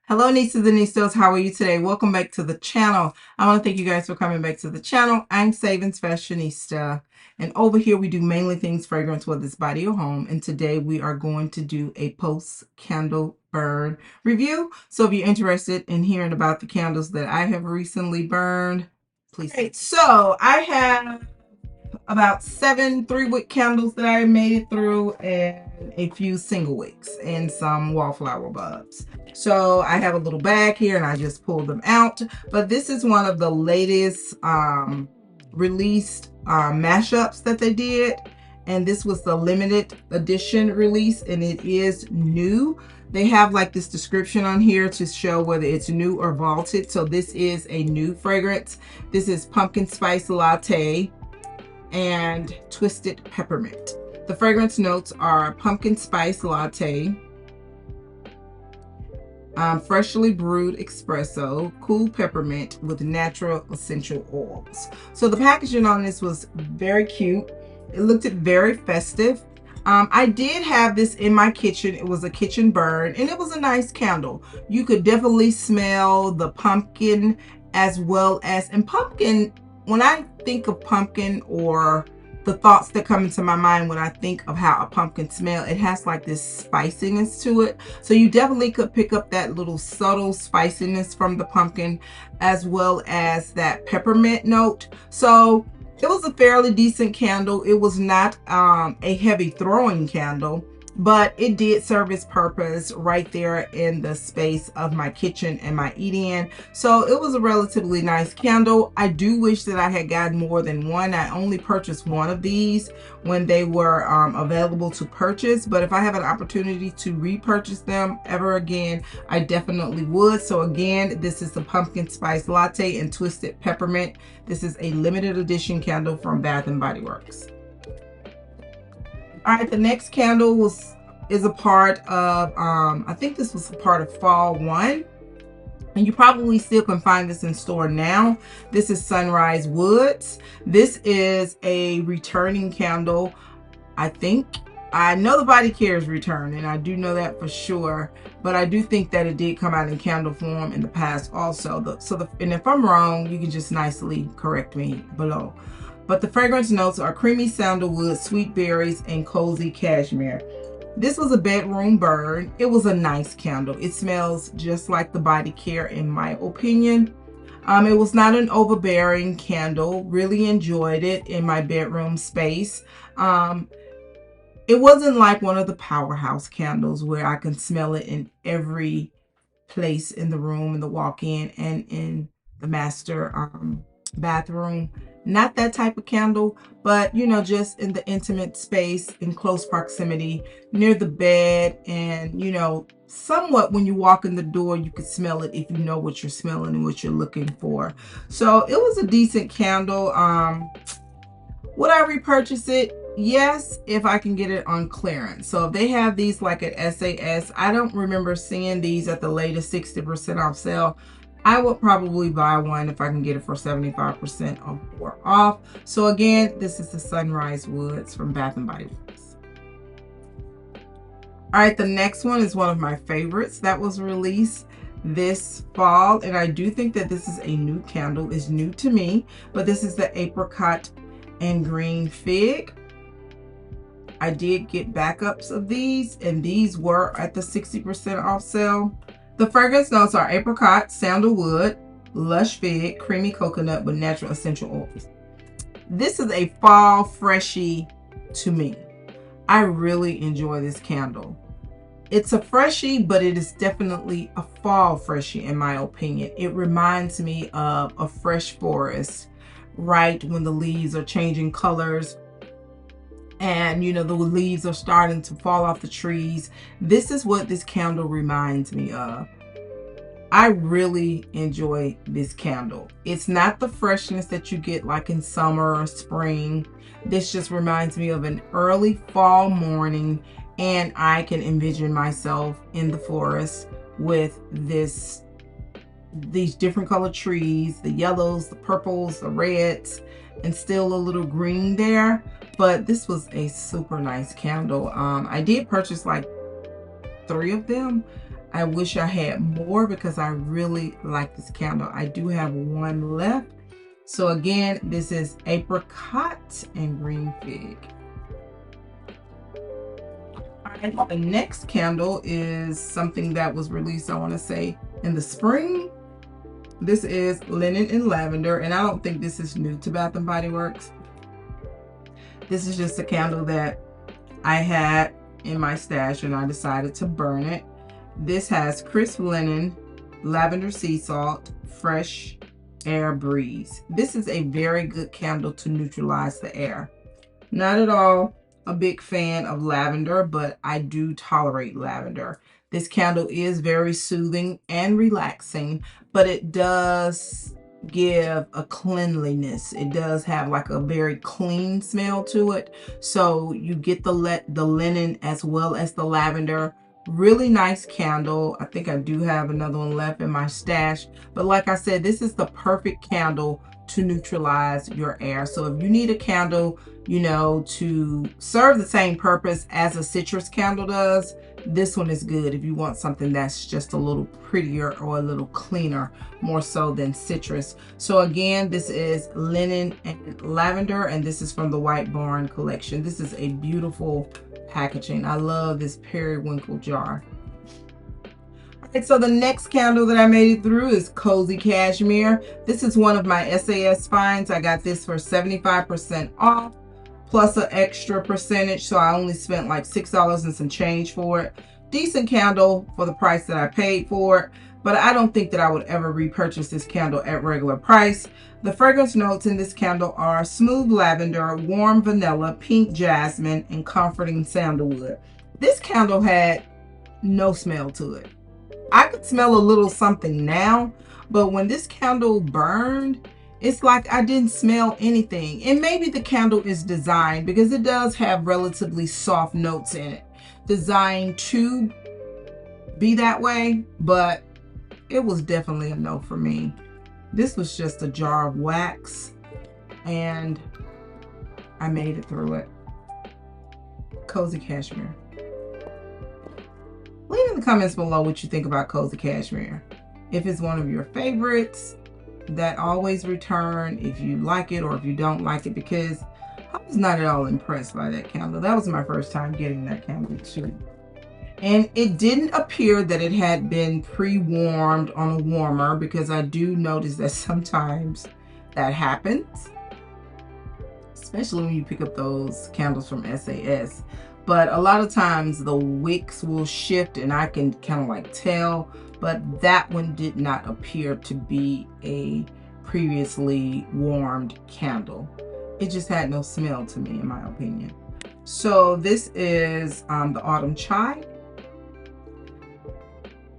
Hello, nieces and niestas. How are you today? Welcome back to the channel. I want to thank you guys for coming back to the channel. I'm SavingsFashionista, and over here we do mainly things fragrance, whether it's body or home. And today we are going to do a post candle burn review. So if you're interested in hearing about the candles that I have recently burned, please. All right, so I have about 7 3-wick candles that I made it through, and a few single wicks and some wallflower bulbs. So I have a little bag here and I just pulled them out, but this is one of the latest released mashups that they did, and this was the limited edition release, and it is new. They have like this description on here to show whether it's new or vaulted. So this is a new fragrance. This is pumpkin spice latte and twisted peppermint. The fragrance notes are pumpkin spice latte, freshly brewed espresso, cool peppermint with natural essential oils. So the packaging on this was very cute. It looked very festive. I did have this in my kitchen. It was a kitchen burn, and it was a nice candle. You could definitely smell the pumpkin as well as, and pumpkin, when I think of pumpkin, or the thoughts that come into my mind when I think of how a pumpkin smells, it has like this spiciness to it. So you definitely could pick up that little subtle spiciness from the pumpkin as well as that peppermint note. So it was a fairly decent candle. It was not a heavy throwing candle, but it did serve its purpose right there in the space of my kitchen and my eat-in. So it was a relatively nice candle. I do wish that I had gotten more than one. I only purchased one of these when they were available to purchase, but if I have an opportunity to repurchase them ever again, I definitely would. So again, this is the pumpkin spice latte and twisted peppermint. This is a limited edition candle from Bath and Body Works. All right, the next candle is a part of, I think this was a part of Fall 1. And you probably still can find this in store now. This is Sunrise Woods. This is a returning candle. I think, I know the body care is returning. I do know that for sure. But I do think that it did come out in candle form in the past also. And if I'm wrong, you can just nicely correct me below. But the fragrance notes are creamy sandalwood, sweet berries, and cozy cashmere. This was a bedroom burn. It was a nice candle. It smells just like the body care in my opinion. It was not an overbearing candle. Really enjoyed it in my bedroom space. It wasn't like one of the powerhouse candles where I can smell it in every place in the room, in the walk-in and in the master bathroom. Not that type of candle, but you know, just in the intimate space, in close proximity, near the bed, and you know, somewhat when you walk in the door, you could smell it if you know what you're smelling and what you're looking for. So it was a decent candle. Would I repurchase it? Yes, if I can get it on clearance. So if they have these like at SAS, I don't remember seeing these at the latest 60% off sale. I would probably buy one if I can get it for 75% or off. So again, this is the Sunrise Woods from Bath and Body Works. All right, the next one is one of my favorites that was released this fall, and I do think that this is a new candle. It's new to me, but this is the Apricot and Green Fig. I did get backups of these, and these were at the 60% off sale. The fragrance notes are apricot, sandalwood, lush fig, creamy coconut with natural essential oils. This is a fall freshie to me. I really enjoy this candle. It's a freshie, but it is definitely a fall freshie in my opinion. It reminds me of a fresh forest, right when the leaves are changing colors and you know the leaves are starting to fall off the trees. This is what this candle reminds me of. I really enjoy this candle. It's not the freshness that you get like in summer or spring. This just reminds me of an early fall morning, and I can envision myself in the forest with these different colored trees, the yellows, the purples, the reds, and still a little green there. But this was a super nice candle. I did purchase like 3 of them. I wish I had more because I really like this candle. I do have one left. So again, this is apricot and green fig. Alright, the next candle is something that was released, I want to say, in the spring. This is linen and lavender, and I don't think this is new to Bath and Body Works. This is just a candle that I had in my stash and I decided to burn it. This has crisp linen, lavender sea salt, fresh air breeze. This is a very good candle to neutralize the air. Not at all a big fan of lavender, but I do tolerate lavender. This candle is very soothing and relaxing, but it does give a cleanliness. It does have like a very clean smell to it. So you get the linen as well as the lavender. Really nice candle. I think I do have another one left in my stash. But like I said, this is the perfect candle to neutralize your air. So if you need a candle, you know, to serve the same purpose as a citrus candle does, this one is good if you want something that's just a little prettier or a little cleaner, more so than citrus. So again, this is linen and lavender, and this is from the White Barn collection. This is a beautiful packaging. I love this periwinkle jar. Alright, so the next candle that I made it through is Cozy Cashmere. This is one of my SAS finds. I got this for 75% off. Plus an extra percentage, so I only spent like $6 and some change for it. Decent candle for the price that I paid for it, but I don't think that I would ever repurchase this candle at regular price. The fragrance notes in this candle are smooth lavender, warm vanilla, pink jasmine, and comforting sandalwood. This candle had no smell to it. I could smell a little something now, but when this candle burned, it's like I didn't smell anything. And maybe the candle is designed, because it does have relatively soft notes in it, designed to be that way, but it was definitely a no for me. This was just a jar of wax and I made it through it. Cozy Cashmere. Leave in the comments below what you think about Cozy Cashmere. If it's one of your favorites that always return, if you like it or if you don't like it, because I was not at all impressed by that candle. That was my first time getting that candle too. And it didn't appear that it had been pre-warmed on a warmer, because I do notice that sometimes that happens, especially when you pick up those candles from SAS. But a lot of times the wicks will shift and I can kind of like tell, but that one did not appear to be a previously warmed candle. It just had no smell to me, in my opinion. So this is the Autumn Chai.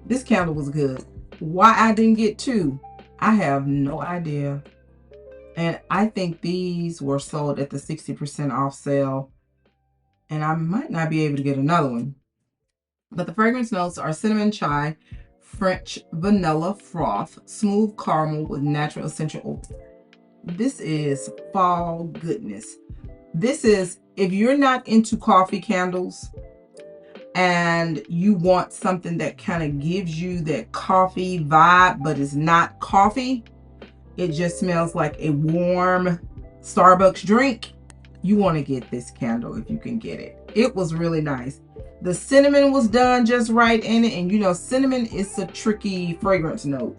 This candle was good. Why I didn't get two, I have no idea. And I think these were sold at the 60% off sale, and I might not be able to get another one. But the fragrance notes are cinnamon chai, French vanilla froth, smooth caramel with natural essential oils. This is fall goodness. This is, if you're not into coffee candles and you want something that kind of gives you that coffee vibe, but it's not coffee, it just smells like a warm Starbucks drink, you want to get this candle if you can get it. It was really nice. The cinnamon was done just right in it, and you know cinnamon is a tricky fragrance note.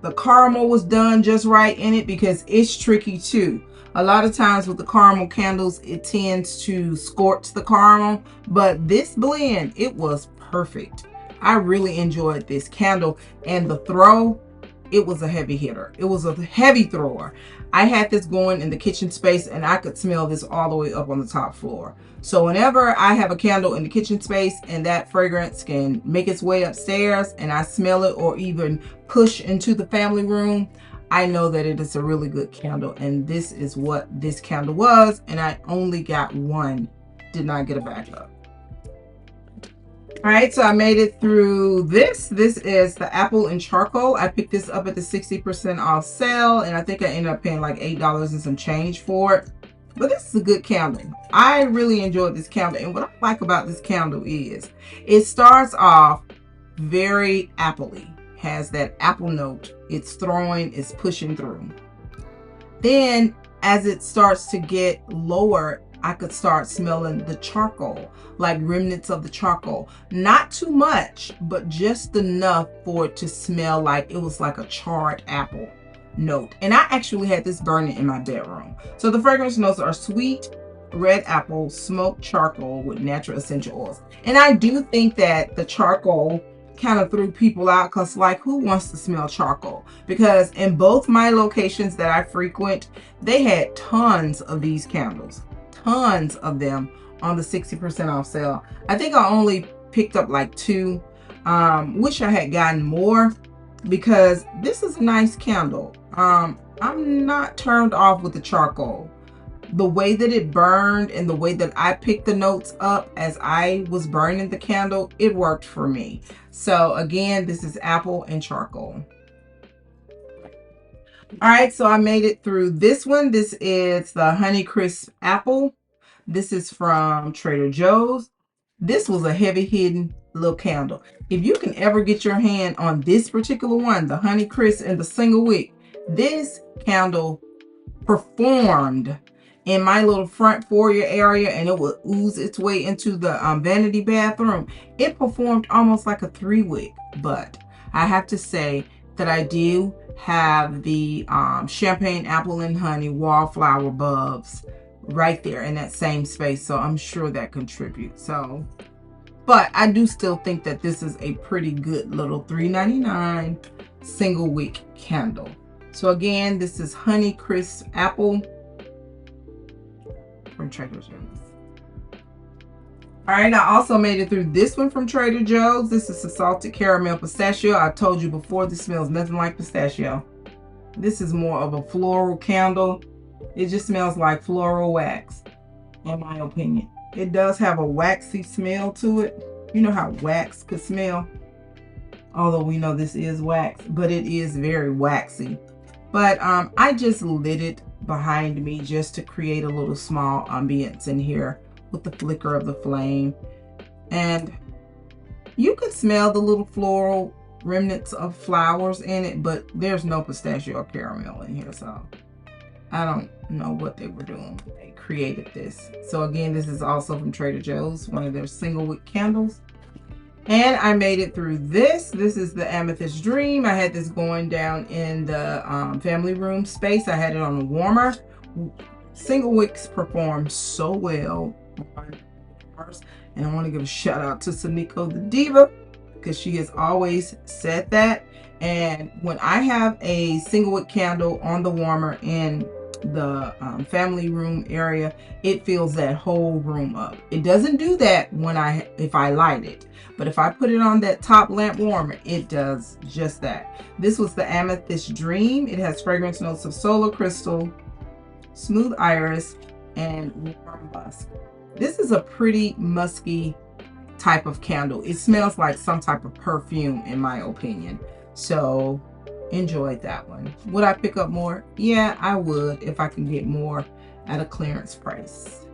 The caramel was done just right in it because it's tricky too. A lot of times with the caramel candles, it tends to scorch the caramel, but this blend, it was perfect. I really enjoyed this candle, and the throw, it was a heavy hitter. It was a heavy thrower. I had this going in the kitchen space and I could smell this all the way up on the top floor. So whenever I have a candle in the kitchen space and that fragrance can make its way upstairs and I smell it, or even push into the family room, I know that it is a really good candle. And this is what this candle was, and I only got one, did not get a backup. All right, so I made it through this. This is the apple and charcoal. I picked this up at the 60% off sale, and I think I ended up paying like $8 and some change for it. But this is a good candle. I really enjoyed this candle, and what I like about this candle is it starts off very appley, has that apple note. It's pushing through. Then as it starts to get lower, I could start smelling the charcoal, like remnants of the charcoal. Not too much, but just enough for it to smell like it was like a charred apple note. And I actually had this burning in my bedroom. So the fragrance notes are sweet, red apple, smoked charcoal with natural essential oils. And I do think that the charcoal kind of threw people out, because like, who wants to smell charcoal? Because in both my locations that I frequent, they had tons of these candles, tons of them on the 60% off sale. I think I only picked up like 2. Wish I had gotten more, because this is a nice candle. I'm not turned off with the charcoal. The way that it burned and the way that I picked the notes up as I was burning the candle, it worked for me. So again, this is apple and charcoal. All right, so I made it through this one. This is the Honey Crisp Apple. This is from Trader Joe's. This was a heavy hitting little candle. If you can ever get your hand on this particular one, the Honey Crisp and the single wick, this candle performed in my little front foyer area, and it would ooze its way into the vanity bathroom. It performed almost like a 3-wick, but I have to say that I do have the champagne apple and honey wallflower bulbs right there in that same space, so I'm sure that contributes. So, but I do still think that this is a pretty good little $3.99 single wick candle. So again, this is Honey Crisp Apple from Trader Joe's. All right, I also made it through this one from Trader Joe's. This is the salted caramel pistachio. I told you before, this smells nothing like pistachio. This is more of a floral candle. It just smells like floral wax, in my opinion. It does have a waxy smell to it. You know how wax could smell? Although we know this is wax, but it is very waxy. But I just lit it behind me just to create a little small ambience in here with the flicker of the flame. And you can smell the little floral remnants of flowers in it, but there's no pistachio or caramel in here, so I don't know what they were doing when they created this. So again, this is also from Trader Joe's, one of their single wick candles. And I made it through this. This is the Amethyst Dream. I had this going down in the family room space. I had it on a warmer. Single wicks perform so well on ours. And I want to give a shout out to Saniko the Diva, because she has always said that. And when I have a single wick candle on the warmer in the family room area, it fills that whole room up. It doesn't do that if I light it, but if I put it on that top lamp warmer, it does just that. This was the Amethyst Dream. It has fragrance notes of solar crystal, smooth iris, and warm musk. This is a pretty musky type of candle. It smells like some type of perfume, in my opinion. So enjoyed that one. Would I pick up more? Yeah, I would, if I can get more at a clearance price.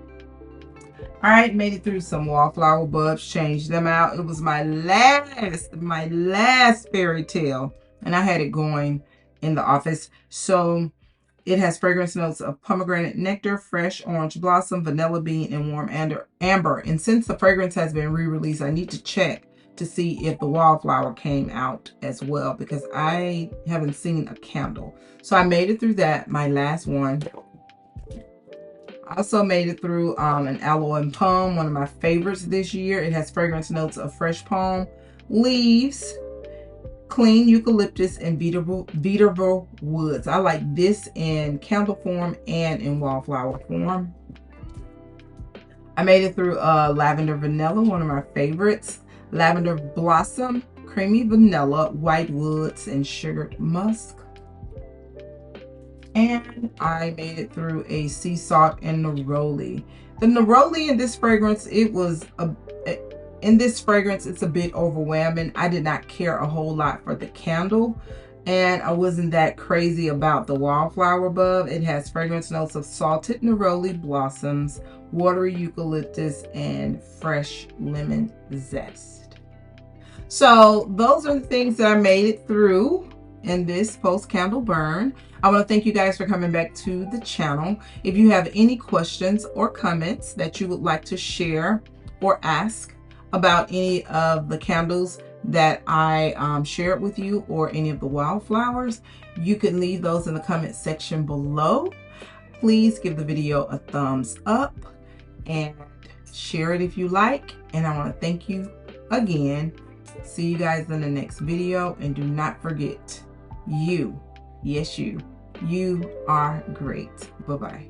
All right, made it through some wallflower bulbs, changed them out. It was my last fairy tale, and I had it going in the office. So it has fragrance notes of pomegranate nectar, fresh orange blossom, vanilla bean, and warm amber. And since the fragrance has been re-released, I need to check to see if the wallflower came out as well, because I haven't seen a candle. So I made it through that, my last one. I also made it through an aloe and palm, one of my favorites this year. It has fragrance notes of fresh palm leaves, clean eucalyptus, and beatable woods. I like this in candle form and in wallflower form. I made it through lavender vanilla, one of my favorites. Lavender blossom, creamy vanilla, white woods, and sugared musk. And I made it through a sea salt and neroli. The neroli in this fragrance, it's a bit overwhelming. I did not care a whole lot for the candle, and I wasn't that crazy about the wallflower bulb. It has fragrance notes of salted neroli blossoms, watery eucalyptus, and fresh lemon zest. So those are the things that I made it through in this post candle burn. I want to thank you guys for coming back to the channel. If you have any questions or comments that you would like to share or ask about any of the candles that I shared with you, or any of the wildflowers, you can leave those in the comment section below. Please give the video a thumbs up and share it if you like. And I want to thank you again. See you guys in the next video, and do not forget, you, yes you are great. Bye-bye.